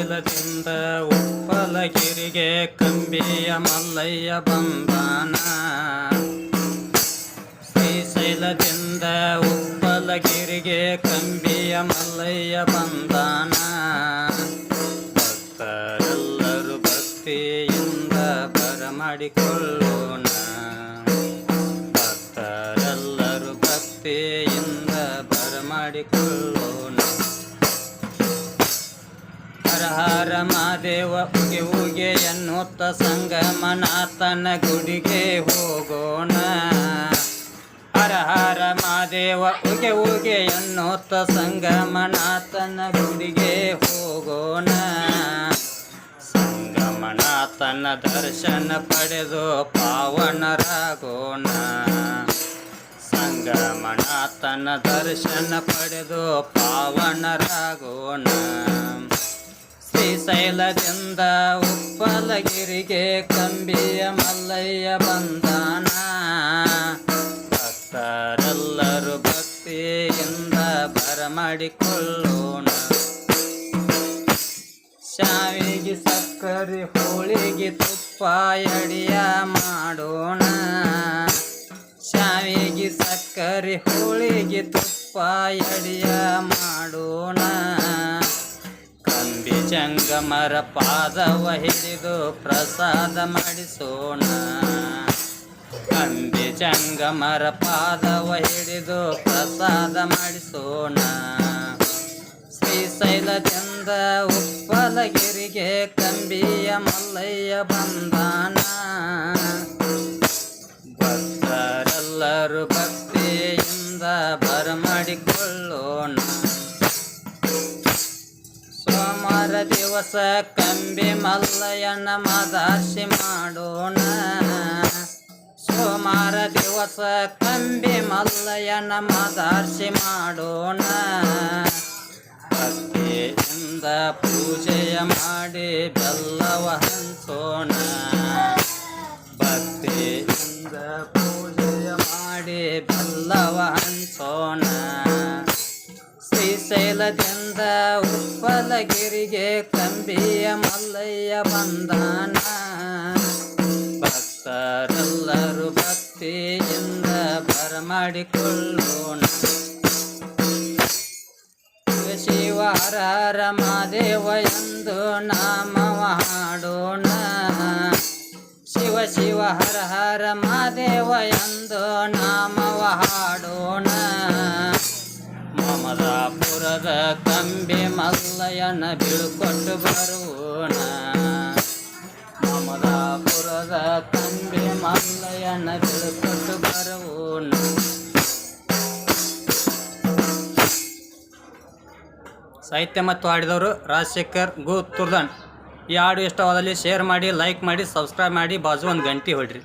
ಶ್ರೀಶೈಲದಿಂದ ಉಪ್ಪಲಗಿರಿಗೆ ಕಂಬಿಯ ಮಲ್ಲಯ್ಯ ಬಂದಾನ. ಶ್ರೀಶೈಲದಿಂದ ಉಪ್ಪಲಗಿರಿಗೆ ಕಂಬಿಯ ಮಲ್ಲಯ್ಯ ಬಂದಾನ. ಭಕ್ತರೆಲ್ಲರೂ ಭಕ್ತಿಯಿಂದ ಬರಮಾಡಿಕೊಳ್ಳೋಣ. ಭಕ್ತರೆಲ್ಲರೂ ಭಕ್ತಿಯಿಂದ ಬರಮಾಡಿಕೊಳ್ಳೋಣ. ಹರ ಹರ ಮಹಾದೇವ ಉಗೆ ಉಗೆ ಎನ್ನುತ್ತ ಸಂಗಮನಾಥನ ಗುಡಿಗೆ ಹೋಗೋಣ. ಹರ ಹರ ಮಹಾದೇವ ಉಗೆ ಉಗೆ ಎನ್ನುತ್ತ ಸಂಗಮನಾಥನ ಗುಡಿಗೆ ಹೋಗೋಣ. ಸಂಗಮನಾಥನ ದರ್ಶನ ಪಡೆದು ಪಾವನರಾಗೋಣ. ಸಂಗಮನಾಥನ ದರ್ಶನ ಪಡೆದು ಪಾವನರಾಗೋಣ. ಶ್ರೀಶೈಲದಿಂದ ಉಪ್ಪಲಗಿರಿಗೆ ಕಂಬಿಯ ಮಲ್ಲಯ್ಯ ಬಂದಾನ. ಭಕ್ತರೆಲ್ಲರೂ ಭಕ್ತಿಯಿಂದ ಬರಮಾಡಿಕೊಳ್ಳೋಣ. ಶಾವಿಗೆ ಸಕ್ಕರೆ ಹೋಳಿಗೆ ತುಪ್ಪ ಎಡೆಯ ಮಾಡೋಣ. ಶಾವಿಗೆ ಸಕ್ಕರೆ ಹೋಳಿಗೆ ತುಪ್ಪ ಎಡೆಯ ಮಾಡೋಣ. ಕಂಬಿ ಜಂಗಮರ ಪಾದವ ಹಿಡಿದು ಪ್ರಸಾದ ಮಾಡಿಸೋಣ. ಕಂಬಿ ಜಂಗಮರ ಪಾದವ ಹಿಡಿದು ಪ್ರಸಾದ ಮಾಡಿಸೋಣ. ಶ್ರೀಶೈಲದಿಂದ ಉಪ್ಪಲಗಿರಿಗೆ ಕಂಬಿಯ ಮಲ್ಲಯ್ಯ ಬಂದಾನ. ಭಕ್ತರೆಲ್ಲರೂ ಭಕ್ತಿಯಿಂದ ಬರಮಾಡಿಕೊಳ್ಳೋಣ. ಸೋಮವಾರ ದಿವಸ ಕಂಬಿ ಮಲ್ಲಯ್ಯನ ಮದಾರ್ಸಿ ಮಾಡೋಣ. ಸೋಮವಾರ ದಿವಸ ಕಂಬಿ ಮಲ್ಲಯ್ಯನ ಮದಾರ್ಸಿ ಮಾಡೋಣ. ಭಕ್ತಿಯಿಂದ ಪೂಜೆಯ ಮಾಡಿ ಬೆಲ್ಲವ ಹಂಚೋಣ. ಭಕ್ತಿಯಿಂದ ಪೂಜೆಯ ಮಾಡಿ ಬೆಲ್ಲವ ಹಂಚೋಣ. ಶ್ರೀಶೈಲದಿಂದ ಉಪ್ಪಲಗಿರಿಗೆ ಕಂಬಿಯ ಮಲ್ಲಯ್ಯ ಬಂದಾನ. ಭಕ್ತರೆಲ್ಲರೂ ಭಕ್ತಿಯಿಂದ ಬರಮಾಡಿಕೊಳ್ಳೋಣ. ಶಿವ ಹರ ಹರ ಮಹಾದೇವ ಎಂದು ನಾಮವ ಹಾಡೋಣ. ಶಿವ ಶಿವ ಹರ ಹರ ಮಹಾದೇವ ಎಂದು ನಾಮವ ಹಾಡೋಣ. ಮಮದಾಪುರದ ಕಂಬಿ ಮಲ್ಲಯ್ಯನ ಬೀಳ್ಕೊಟ್ಟು ಬರೋಣ. ಮಮದಾಪುರದ ಕಂಬಿ ಮಲ್ಲಯ್ಯನ ಬೀಳ್ಕೊಟ್ಟು ಬರೋಣ. ಸಾಹಿತ್ಯ ಮತ್ತು ಹಾಡಿದವರು ರಾಜಶೇಖರ್ ಗು ತುರ್ದನ್. ಈ ಹಾಡು ಇಷ್ಟವಾದಲ್ಲಿ ಶೇರ್ ಮಾಡಿ, ಲೈಕ್ ಮಾಡಿ, ಸಬ್ಸ್ಕ್ರೈಬ್ ಮಾಡಿ, ಬಾಜು ಒಂದು ಗಂಟೆ ಹೊಡ್ರಿ.